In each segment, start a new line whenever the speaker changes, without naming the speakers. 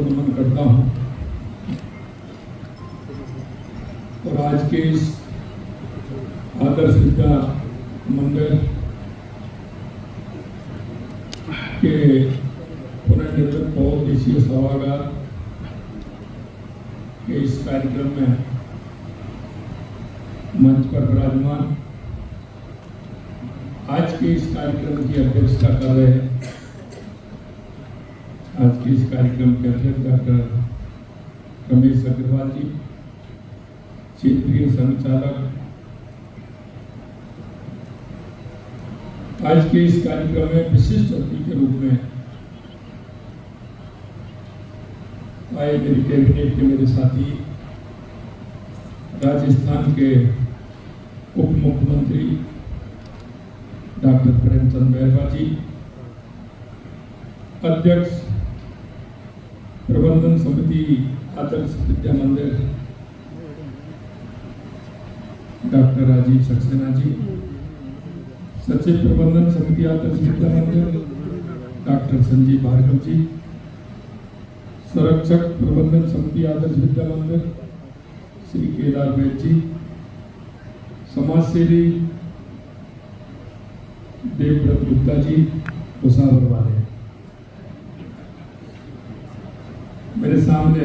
नमन करता हूँ और आज के इस आदर्श विद्या मंदिर के पुनर्निर्मित बहुउद्देशीय सभागार के इस कार्यक्रम में मंच पर विराजमान आज के इस कार्यक्रम की अध्यक्षता कर रहे हैं आज के इस कार्यक्रम के अध्यक्ष डॉक्टर रमेश अग्रवाल जी, क्षेत्रीय संचालक, आज के इस कार्यक्रम में विशिष्ट अतिथि के रूप में आए मेरी कैबिनेट के मेरे साथी, राजस्थान के उप मुख्यमंत्री डॉक्टर प्रेमचंद बैरवा जी, अध्यक्ष प्रबंधन समिति आदर्श विद्या मंदिर डॉक्टर राजीव सक्सेना जी, सचिव प्रबंधन समिति आदर्श विद्या मंदिर डॉक्टर संजीव भार्गव जी, संरक्षक प्रबंधन समिति आदर्श विद्या मंदिर श्री केदार बैद जी, समाजसेवी देवव्रत गुप्ता जी, उसावर वाले, मेरे सामने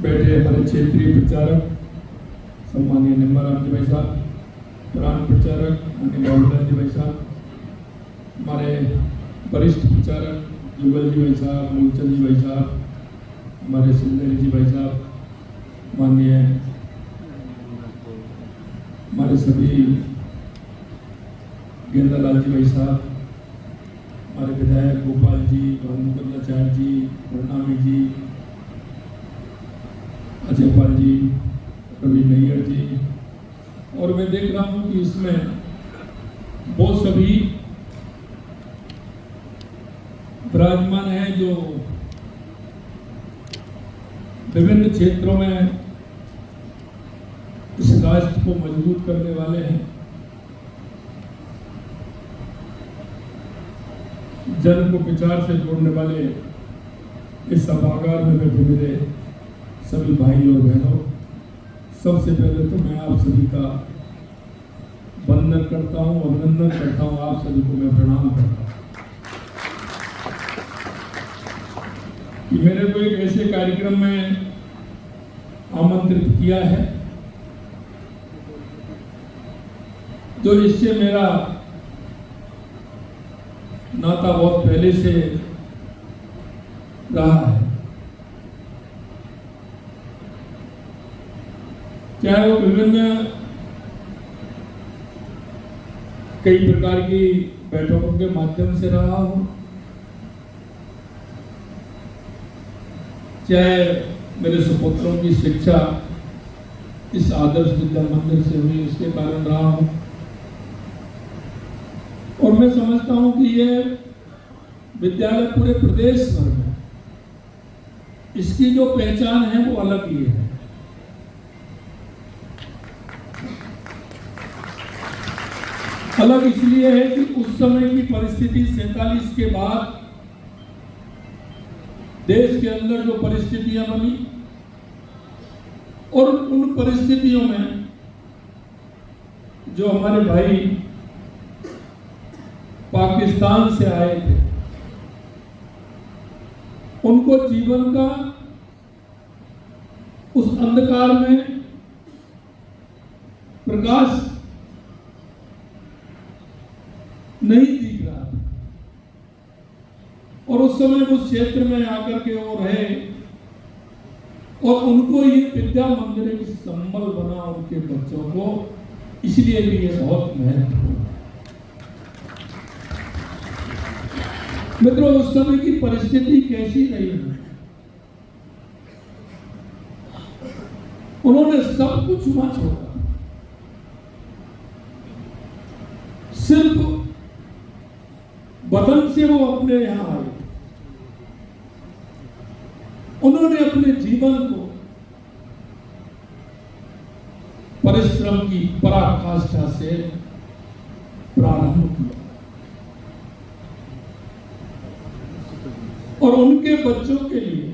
बैठे हमारे क्षेत्रीय प्रचारक सम्मानीय निम्बाराम जी भाई साहब, प्राण प्रचारक माननीय बाबूलाल जी भाई साहब, हमारे वरिष्ठ प्रचारक युगल जी भाई साहब, मूलचंद जी भाई साहब, हमारे सुंदरी जी भाई साहब, माननीय हमारे सभी गेंदालाल जी भाई साहब, हमारे विधायक गोपाल जी, भानुकरलाचार्य जी, प्रणामी जी, अजय पाल जी, रवि नैयर जी, और मैं देख रहा हूं कि इसमें वो सभी विराजमान है जो विभिन्न क्षेत्रों में इस राष्ट्र को मजबूत करने वाले हैं, जन को विचार से जोड़ने वाले इस सभागार में बैठे मेरे सभी भाई और बहनों, सबसे पहले तो मैं आप सभी का वंदन करता हूं, अभिनंदन करता हूं, आप सभी को मैं प्रणाम करता हूं कि मेरे को एक ऐसे कार्यक्रम में आमंत्रित किया है जो इससे मेरा नाता बहुत पहले से रहा है, चाहे वो विभिन्न कई प्रकार की बैठकों के माध्यम से रहा हो, चाहे मेरे सुपुत्रों की शिक्षा इस आदर्श विद्या मंदिर से हुई उसके कारण रहा हो, और मैं समझता हूं कि ये विद्यालय पूरे प्रदेश भर में इसकी जो पहचान है वो अलग ही है। अलग इसलिए है कि उस समय की परिस्थिति 47 के बाद देश के अंदर जो परिस्थितियां बनी और उन परिस्थितियों में जो हमारे भाई पाकिस्तान से आए थे उनको जीवन का उस अंधकार में प्रकाश नहीं दिख रहा था, और उस समय उस क्षेत्र में आकर के वो रहे और उनको ये विद्या मंदिर एक संबल बना उनके बच्चों को, इसलिए भी ये बहुत महत्वपूर्ण है। मित्रों, उस समय की परिस्थिति कैसी रही है? उन्होंने सब कुछ वहां छोड़ा, सिर्फ वतन से वो अपने यहां आए। उन्होंने अपने जीवन को परिश्रम की पराकाष्ठा से प्रारंभ किया। और उनके बच्चों के लिए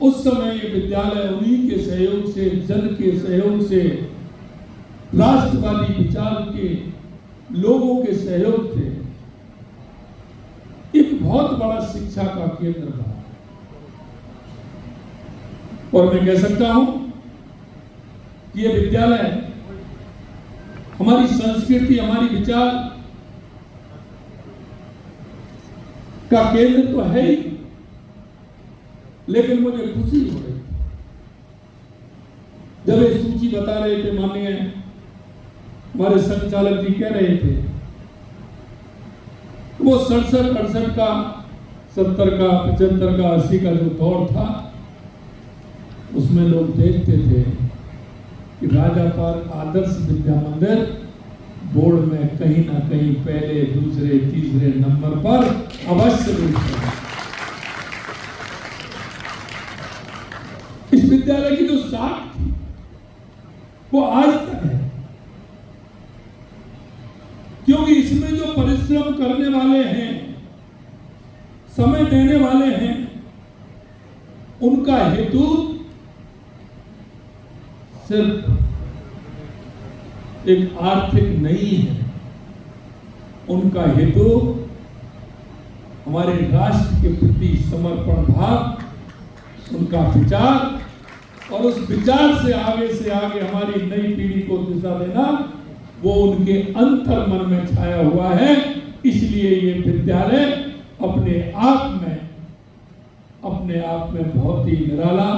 उस समय ये विद्यालय उन्हीं के सहयोग से, जन के सहयोग से, राष्ट्रवादी विचार के लोगों के सहयोग से एक बहुत बड़ा शिक्षा का केंद्र बना। और मैं कह सकता हूं कि ये विद्यालय हमारी संस्कृति, हमारी विचार का केंद्र तो है ही, लेकिन मुझे खुशी हो रही जब ये सूची बता रहे थे, माननीय हमारे संचालक जी कह रहे थे, वो 67, 68 का, 70 का, 75 का, 80 का जो दौर था, उसमें लोग देखते थे कि राजा पार्क आदर्श विद्या मंदिर बोर्ड में कहीं ना कहीं पहले, दूसरे, तीसरे नंबर पर अवश्य रूप से। इस विद्यालय की जो साख थी वो आज तक है, क्योंकि इसमें जो परिश्रम करने वाले हैं, समय देने वाले हैं, उनका हेतु सिर्फ एक आर्थिक नहीं है, उनका हेतु हमारे राष्ट्र के प्रति समर्पण भाव, उनका विचार और उस विचार से आगे हमारी नई पीढ़ी को दिशा देना, वो उनके अंतर मन में छाया हुआ है। इसलिए ये विद्यालय अपने आप में बहुत ही निराला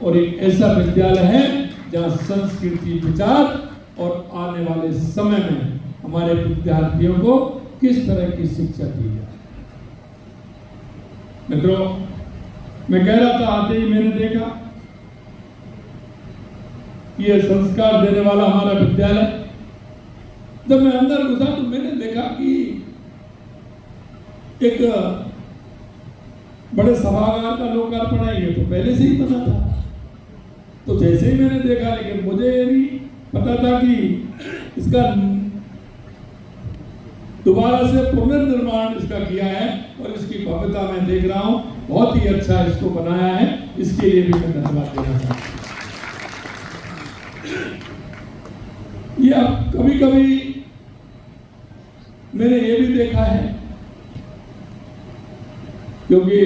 और एक ऐसा विद्यालय है जहां संस्कृति, विचार और आने वाले समय में हमारे विद्यार्थियों को किस तरह की शिक्षा दी जाए। मित्रों, मैं कह रहा था, आते ही मैंने देखा कि यह संस्कार देने वाला हमारा विद्यालय, जब मैं अंदर घुसा तो मैंने देखा कि एक बड़े सभागार का लोकार्पण है। ये तो पहले से ही बना था, तो जैसे ही मैंने देखा, लेकिन मुझे ये नहीं पता था कि इसका दोबारा से पुनर्निर्माण इसका किया है और इसकी भव्यता मैं देख रहा हूं, बहुत ही अच्छा इसको बनाया है। इसके लिए भी मैं धन्यवाद देना चाहता हूं। ये अब कभी-कभी मैंने ये भी देखा है, क्योंकि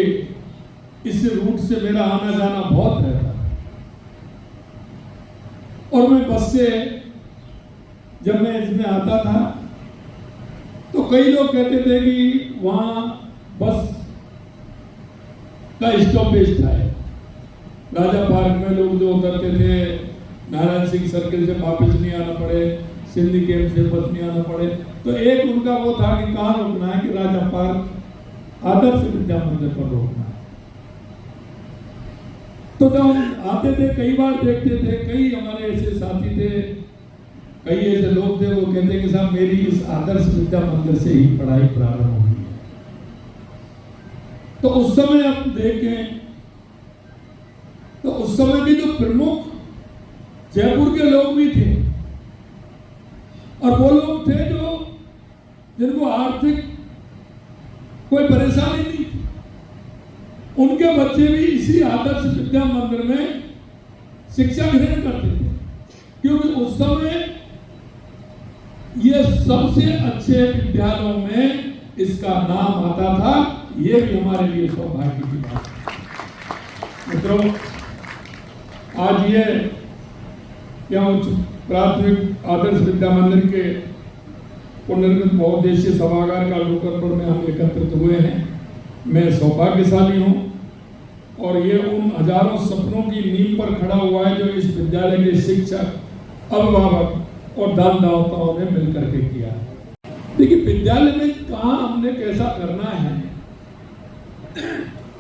इस रूट से मेरा आना जाना बहुत रहता है, और मैं बस से जब मैं इसमें आता था तो कई लोग कहते थे कि वहां बस का स्टॉपेज था। राजा पार्क में लोग जो उतरते थे, नारायण सिंह सर्किल से वापस नहीं आना पड़े, सिंधी कैंप से बस नहीं आना पड़े, तो एक उनका वो था कि कहाँ रुकना है, कि राजा पार्क आदर्श विद्या मंदिर पर रोकना है। तो जब हम आते थे, कई बार देखते थे, कई हमारे ऐसे साथी थे, कई ऐसे लोग थे, वो कहते कि साहब मेरी इस आदर्श विद्या मंदिर से ही पढ़ाई प्रारंभ हुई है। तो उस समय आप देखें तो उस समय के जो प्रमुख जयपुर के लोग भी थे, और वो लोग थे जो जिनको आर्थिक कोई परेशानी नहीं थी, उनके बच्चे भी इसी आदर्श विद्या मंदिर में शिक्षा ग्रहण करते थे, क्योंकि उस समय ये सबसे अच्छे विद्यालयों में इसका नाम आता था। ये भी हमारे लिए सौभाग्य की बात है। मित्रों, आज ये क्या उच्च प्राथमिक आदर्श विद्या मंदिर के पुनर्निर्मित बहुउद्देशीय सभागार का लोकार्पण में हम एकत्रित हुए हैं। मैं सौभाग्यशाली हूँ, और ये उन हजारों सपनों की नींव पर खड़ा हुआ है जो इस विद्यालय के शिक्षक, अभिभावक और दानदाताओं ने मिलकर के किया। देखिए, विद्यालय में कहाँ हमने कैसा करना है,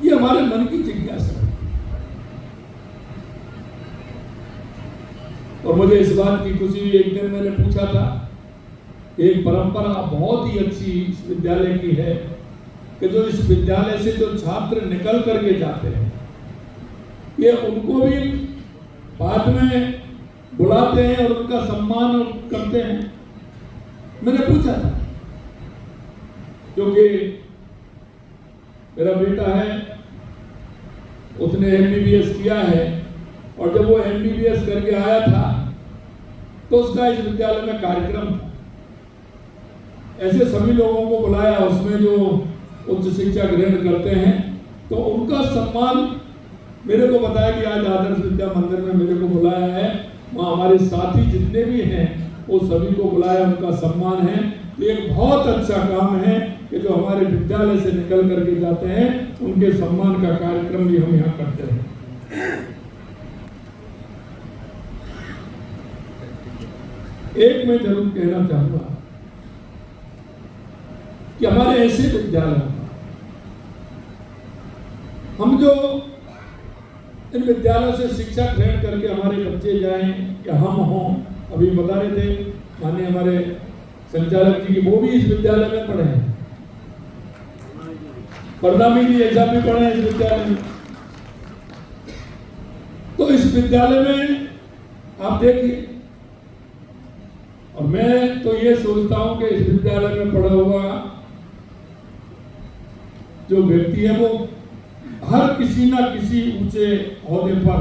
ये हमारे मन की जिज्ञासा है। और मुझे इस बात की खुशी हुई, एक दिन मैंने पूछा था, एक परंपरा बहुत ही अच्छी इस विद्यालय की है कि जो इस विद्यालय से जो छात्र निकल करके जाते हैं, ये उनको भी बाद में बुलाते हैं और उनका सम्मान करते हैं। मैंने पूछा था, क्योंकि मेरा बेटा है, उसने MBBS किया है, और जब वो MBBS करके आया था तो उसका इस विद्यालय में कार्यक्रम था। ऐसे सभी लोगों को बुलाया उसमें जो उच्च शिक्षा ग्रहण करते हैं, तो उनका सम्मान मेरे को बताया कि आज आदर्श विद्या मंदिर में मेरे को बुलाया है। वहाँ हमारे साथी जितने भी हैं वो सभी को बुलाया, उनका सम्मान है। तो एक बहुत अच्छा काम है कि जो हमारे विद्यालय से निकल करके जाते हैं उनके सम्मान का कार्यक्रम भी हम यहाँ करते हैं। एक मैं जरूर कहना चाहूंगा कि हमारे ऐसे विद्यालय, हम जो इन विद्यालयों से शिक्षा ग्रहण करके हमारे बच्चे जाएं या हम हों, अभी बता रहे थे माननीय हमारे संचालक जी की, वो भी इस विद्यालय में पढ़े हैं, परनामी जी ऐसा भी पढ़े हैं इस विद्यालय में। तो इस विद्यालय में आप देखिए, और मैं तो ये सोचता हूं कि इस विद्यालय में पढ़ा हुआ जो व्यक्ति है वो हर किसी ना किसी ऊंचे ओहदे पर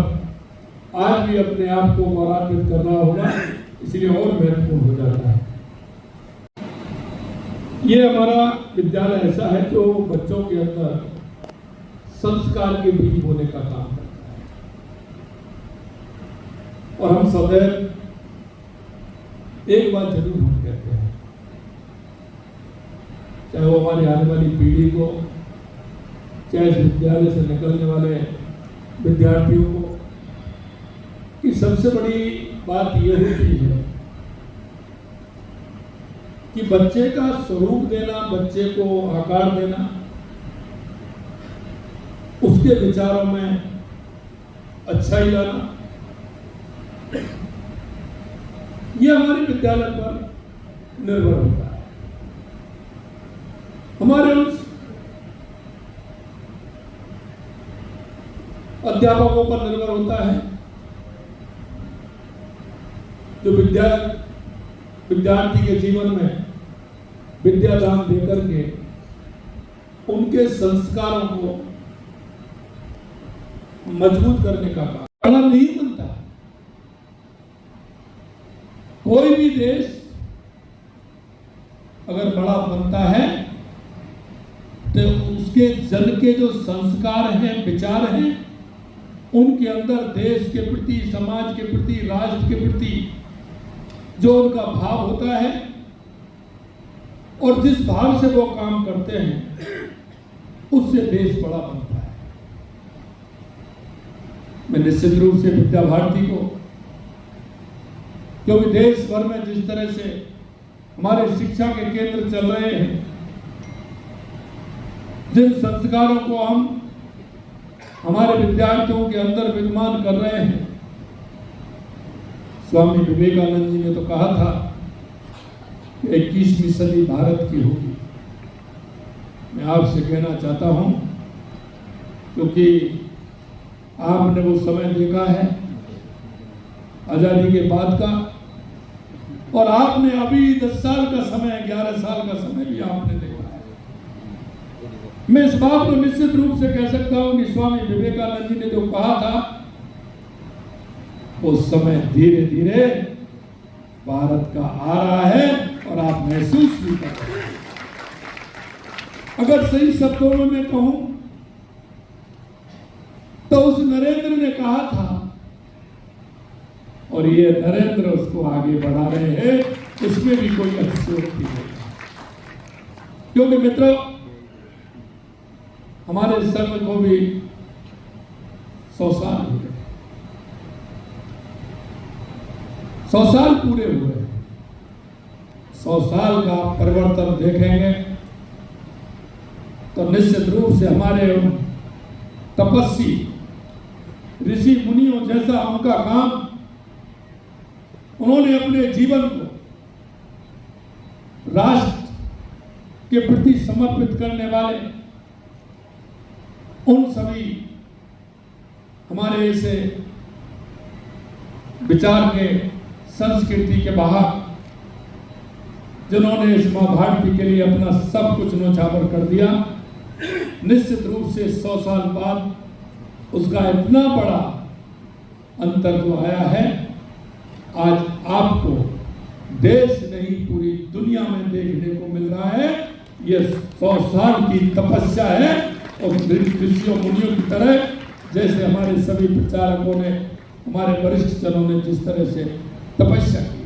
आज भी अपने आप को गौरवान्वित कर रहा होगा, इसलिए और महत्वपूर्ण हो जाता है। ये हमारा विद्यालय ऐसा है जो बच्चों के अंदर संस्कार के बीज बोने का काम करता है, और हम सदैव एक बात जरूर हम कहते हैं, चाहे वो हमारी आने वाली पीढ़ी को, चाहे इस विद्यालय से निकलने वाले विद्यार्थियों को, कि सबसे बड़ी बात यह होती है कि बच्चे का स्वरूप देना, बच्चे को आकार देना, उसके विचारों में अच्छाई लाना, यह हमारे विद्यालय पर निर्भर होता है। हमारे उस अध्यापकों पर निर्भर होता है जो विद्यार्थी के जीवन में विद्यादान देकर के उनके संस्कारों को मजबूत करने का काम। बड़ा नहीं बनता, कोई भी देश अगर बड़ा बनता है तो उसके जन के जो संस्कार हैं, विचार हैं, उनके अंदर देश के प्रति, समाज के प्रति, राष्ट्र के प्रति जो उनका भाव होता है, और जिस भाव से वो काम करते हैं, उससे देश बड़ा बनता है। मैं निश्चित रूप से विद्या भारती को, क्योंकि देश भर में जिस तरह से हमारे शिक्षा के केंद्र चल रहे हैं, जिन संस्कारों को हम हमारे विद्यार्थियों के अंदर विद्यमान कर रहे हैं, स्वामी विवेकानंद जी ने तो कहा था कि 21वीं सदी भारत की होगी। मैं आपसे कहना चाहता हूं, क्योंकि आपने वो समय देखा है आजादी के बाद का, और आपने अभी 10 साल का समय, 11 साल का समय भी आपने देखा है। मैं इस बात को निश्चित रूप से कह सकता हूं कि स्वामी विवेकानंद जी ने जो कहा था, वो समय धीरे धीरे भारत का आ रहा है, और आप महसूस भी कर रहे हैं। अगर सही शब्दों में मैं कहूं तो उस नरेंद्र ने कहा था, और ये नरेंद्र उसको आगे बढ़ा रहे हैं, इसमें भी कोई अतिशयोक्ति नहीं। क्योंकि मित्रों, हमारे संघ को भी 100 साल हो गए, 100 साल पूरे हुए। 100 साल का परिवर्तन देखेंगे तो निश्चित रूप से हमारे उन तपस्वी ऋषि मुनियों जैसा उनका काम, उन्होंने अपने जीवन को राष्ट्र के प्रति समर्पित करने वाले उन सभी हमारे ऐसे विचार के, संस्कृति के बाहर, जिन्होंने इस मां भारती के लिए अपना सब कुछ न्योछावर कर दिया, निश्चित रूप से 100 साल बाद उसका इतना बड़ा अंतर जो आया है, आज आपको देश नहीं पूरी दुनिया में देखने को मिल रहा है। ये 100 साल की तपस्या है और ऋषियों मुनियों की तरह, जैसे हमारे सभी प्रचारकों ने, हमारे वरिष्ठ जनों ने जिस तरह से तपस्या की,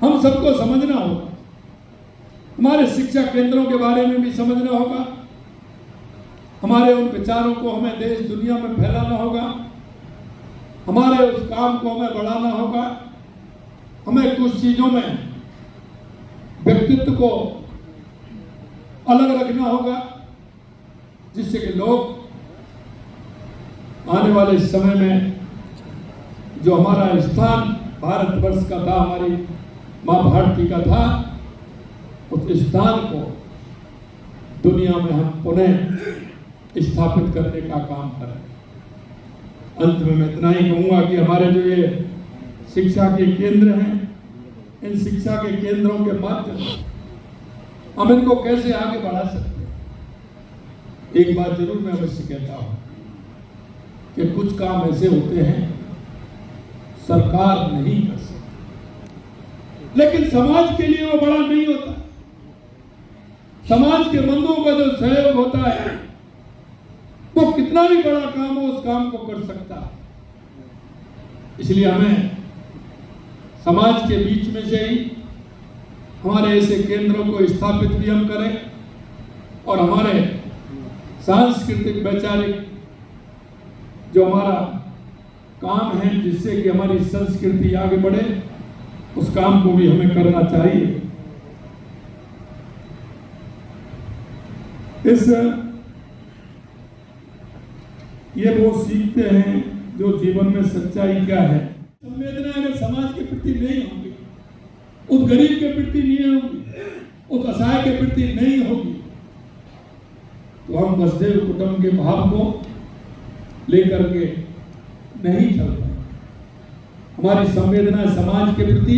हम सबको समझना होगा। हमारे शिक्षा केंद्रों के बारे में भी समझना होगा। हमारे उन विचारों को हमें देश दुनिया में फैलाना होगा। हमारे उस काम को हमें बढ़ाना होगा। हमें कुछ चीजों में व्यक्तित्व को अलग रखना होगा, जिससे कि लोग आने वाले समय में जो हमारा स्थान भारतवर्ष का था, हमारी माँ भारती का था, उस स्थान को दुनिया में हम पुनः स्थापित करने का काम करें। अंत में मैं इतना ही कहूँगा कि हमारे जो ये शिक्षा के केंद्र हैं, इन शिक्षा के केंद्रों के माध्यम से हम इनको कैसे आगे बढ़ा सकते हैं। एक बात जरूर मैं अवश्य कहता हूँ कि कुछ काम ऐसे होते हैं सरकार नहीं कर सकती, लेकिन समाज के लिए वो बड़ा नहीं होता। समाज के बंधुओं का जो सहयोग होता है, वो कितना भी बड़ा काम हो उस काम को कर सकता है। इसलिए हमें समाज के बीच में से ही हमारे ऐसे केंद्रों को स्थापित भी हम करें और हमारे सांस्कृतिक वैचारिक जो हमारा काम है, जिससे कि हमारी संस्कृति आगे बढ़े, उस काम को भी हमें करना चाहिए। ये वो सीखते हैं जो जीवन में सच्चाई क्या है। संवेदना अगर समाज के प्रति नहीं होगी, उस गरीब के प्रति नहीं होगी, उस असहाय के प्रति नहीं होगी, तो हम वसुधैव कुटुंब के भाव को लेकर के नहीं चल पाएंगे। हमारी संवेदना समाज के प्रति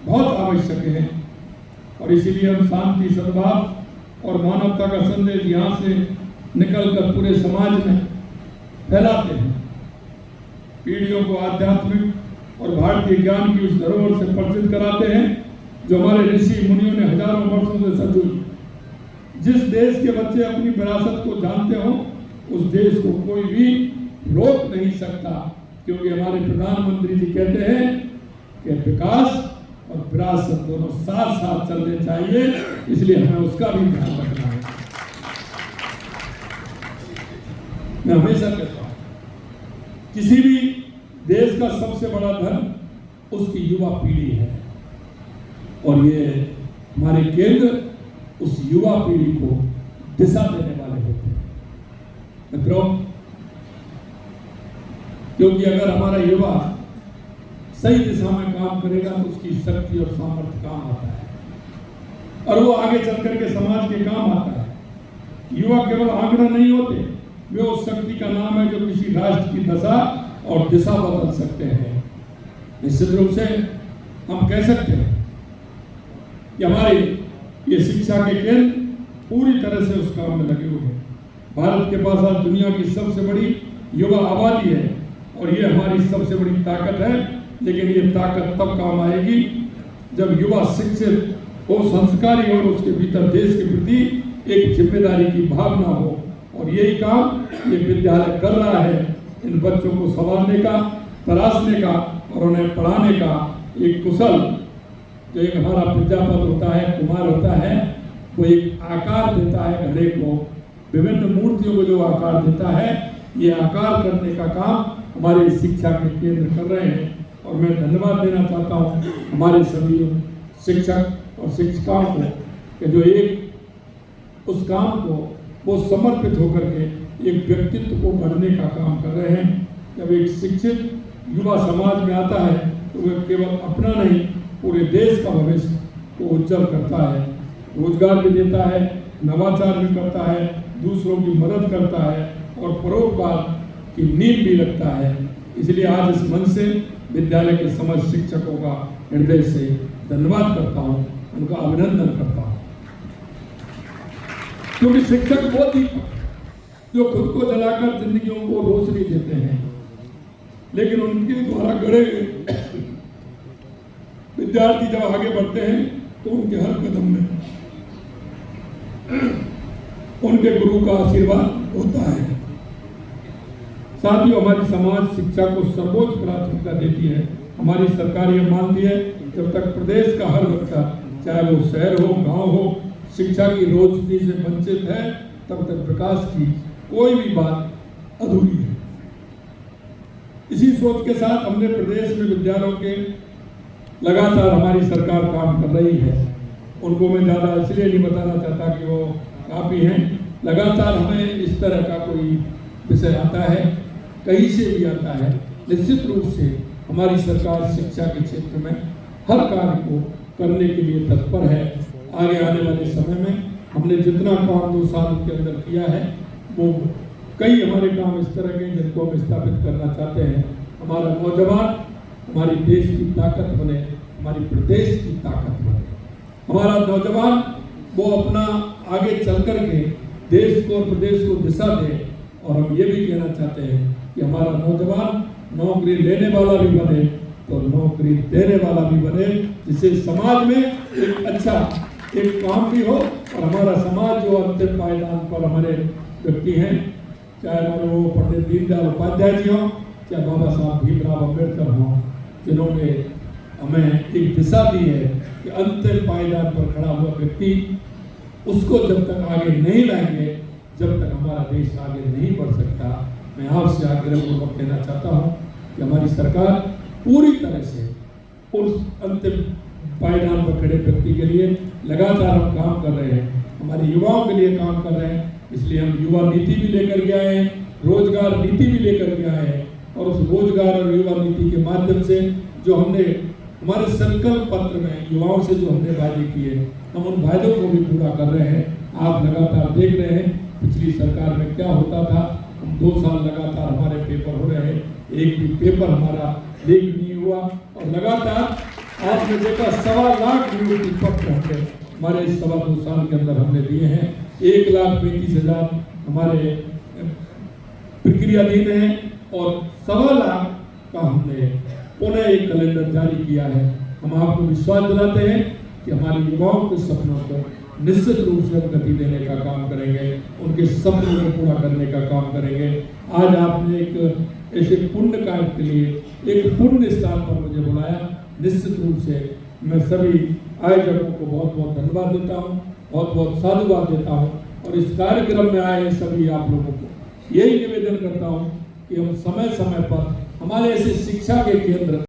बहुत आवश्यक है और इसीलिए हम शांति, सद्भाव और मानवता का संदेश यहाँ से निकलकर पूरे समाज में फैलाते हैं। पीढ़ियों को आध्यात्मिक और भारतीय ज्ञान की उस धरोहर से परिचित कराते हैं जो हमारे ऋषि मुनियों ने हजारों वर्षों से सजोई। जिस देश के बच्चे अपनी विरासत को जानते हो, उस देश को कोई भी रोक नहीं सकता, क्योंकि हमारे प्रधानमंत्री जी कहते हैं कि विकास और विरासत दोनों साथ साथ चलने चाहिए। इसलिए हमें उसका भी ध्यान रखना है। मैं हमेशा कहता हूं, किसी भी देश का सबसे बड़ा धन उसकी युवा पीढ़ी है और ये हमारे केंद्र उस युवा पीढ़ी को दिशा देने वाले होते हैं मित्रों। क्योंकि अगर हमारा युवा सही दिशा में काम करेगा तो उसकी शक्ति और सामर्थ्य काम आता है और वो आगे चल करके समाज के काम आता है। युवा केवल आंकड़ा नहीं होते, वे उस शक्ति का नाम है जो किसी राष्ट्र की दशा और दिशा बदल सकते हैं। निश्चित रूप से हम कह सकते हैं कि हमारे ये शिक्षा के केंद्र पूरी तरह से उस काम में लगे हुए हैं। भारत के पास आज दुनिया की सबसे बड़ी युवा आबादी है और ये हमारी सबसे बड़ी ताकत है। लेकिन ये ताकत तब काम आएगी जब युवा शिक्षित हो, संस्कारी और उसके भीतर देश के प्रति एक जिम्मेदारी की भावना हो। और यही काम ये विद्यालय कर रहा है, इन बच्चों को संवारने का, तराशने का और उन्हें पढ़ाने का एक कुशल जो एक हमारा प्रजापति होता है, कुमार होता है, वो एक आकार देता है घड़े को, विभिन्न मूर्तियों को जो आकार देता है, ये आकार करने का काम हमारे शिक्षा के केंद्र कर रहे हैं। और मैं धन्यवाद देना चाहता हूँ हमारे सभी शिक्षक और शिक्षिकाओं को कि जो एक उस काम को वो समर्पित होकर के एक व्यक्तित्व को बढ़ने का काम कर रहे हैं। जब एक शिक्षित युवा समाज में आता है तो वह केवल अपना नहीं, पूरे देश का भविष्य को उज्जवल करता है, रोजगार भी देता है, नवाचार भी करता है, दूसरों की मदद करता है और परोपकार की नींव भी रखता है। इसलिए आज इस मंच से विद्यालय के समस्त शिक्षकों का हृदय से धन्यवाद करता हूँ, उनका अभिनंदन करता हूँ। क्योंकि शिक्षक वो दीपक जो खुद को जलाकर जिंदगियों को रोशनी देते हैं, लेकिन उनके द्वारा गढ़े विद्यार्थी जब आगे बढ़ते हैं तो उनके हर कदम में उनके गुरु का आशीर्वाद होता है। साथियों, हमारी समाज शिक्षा को सर्वोच्च प्राथमिकता देती है। हमारी सरकार ये मानती है जब तक प्रदेश का हर बच्चा, चाहे वो शहर हो गांव हो, शिक्षा की रोशनी से वंचित है, तब तक विकास की कोई भी बात अधूरी है। इसी सोच के साथ हमने प्रदेश में विद्यालयों के लगातार हमारी सरकार काम कर रही है। उनको मैं ज़्यादा इसलिए नहीं बताना चाहता कि वो काफ़ी हैं। लगातार हमें इस तरह का कोई विषय आता है, कहीं से भी आता है, निश्चित रूप से हमारी सरकार शिक्षा के क्षेत्र में हर कार्य को करने के लिए तत्पर है। आगे आने वाले समय में हमने जितना काम 2 साल के अंदर किया है, वो कई हमारे काम इस तरह के जिनको हम स्थापित करना चाहते हैं। हमारा नौजवान हमारे देश की ताकत बने, हमारी प्रदेश की ताकत बने। हमारा नौजवान वो अपना आगे चल कर के देश को और प्रदेश को दिशा दे। और हम ये भी कहना चाहते हैं कि हमारा नौजवान नौकरी लेने वाला भी बने तो नौकरी देने वाला भी बने, जिससे समाज में एक अच्छा एक काम भी हो और हमारा समाज जो अंतिम पायदान पर हमारे व्यक्ति हैं, चाहे हमारे वो पंडित दीनदयाल उपाध्याय जी हों, चाहे बाबा साहब भीमराव अम्बेडकर हों, जिन्होंने हमें एक दिशा दी है कि अंतिम पायदान पर खड़ा हुआ व्यक्ति, उसको जब तक आगे नहीं लाएंगे, जब तक हमारा देश आगे नहीं बढ़ सकता। मैं आपसे आग्रहपूर्वक कहना चाहता हूँ कि हमारी सरकार पूरी तरह से उस अंतिम पायदान पर खड़े व्यक्ति के लिए लगातार हम काम कर रहे हैं, हमारे युवाओं के लिए काम कर रहे हैं। इसलिए हम युवा नीति भी लेकर के आए हैं, रोजगार नीति भी लेकर के आए हैं, और उस रोजगार और युवा नीति के माध्यम से जो हमने हमारे संकल्प पत्र में युवाओं से जो हमने वायदे किए, हम उन वायदों को भी पूरा कर रहे हैं। आप लगातार देख रहे हैं पिछली सरकार में क्या होता था। हम 2 साल लगातार हमारे पेपर हो रहे हैं, एक भी पेपर हमारा लीक नहीं हुआ, और लगातार आपने देखा 1.25 लाख नियुक्ति पत्र हमारे इस 2 साल के अंदर हमने दिए हैं। 1,35,000 हमारे प्रक्रियाधीन हैं और 1.25 लाख का हमने पुनः एक कैलेंडर जारी किया है। हम आपको विश्वास दिलाते हैं कि हमारे युवाओं के सपनों को निश्चित रूप से हम गति देने का काम करेंगे, उनके सपनों को पूरा करने का काम करेंगे। आज आपने एक ऐसे पुण्य कार्य के लिए एक पुण्य स्थान पर मुझे बुलाया, निश्चित रूप से मैं सभी आयोजकों को बहुत बहुत धन्यवाद देता हूँ, बहुत बहुत साधुवाद देता हूँ। और इस कार्यक्रम में आए सभी आप लोगों को यही निवेदन करता हूँ कि हम समय समय पर हमारे ऐसे शिक्षा के केंद्र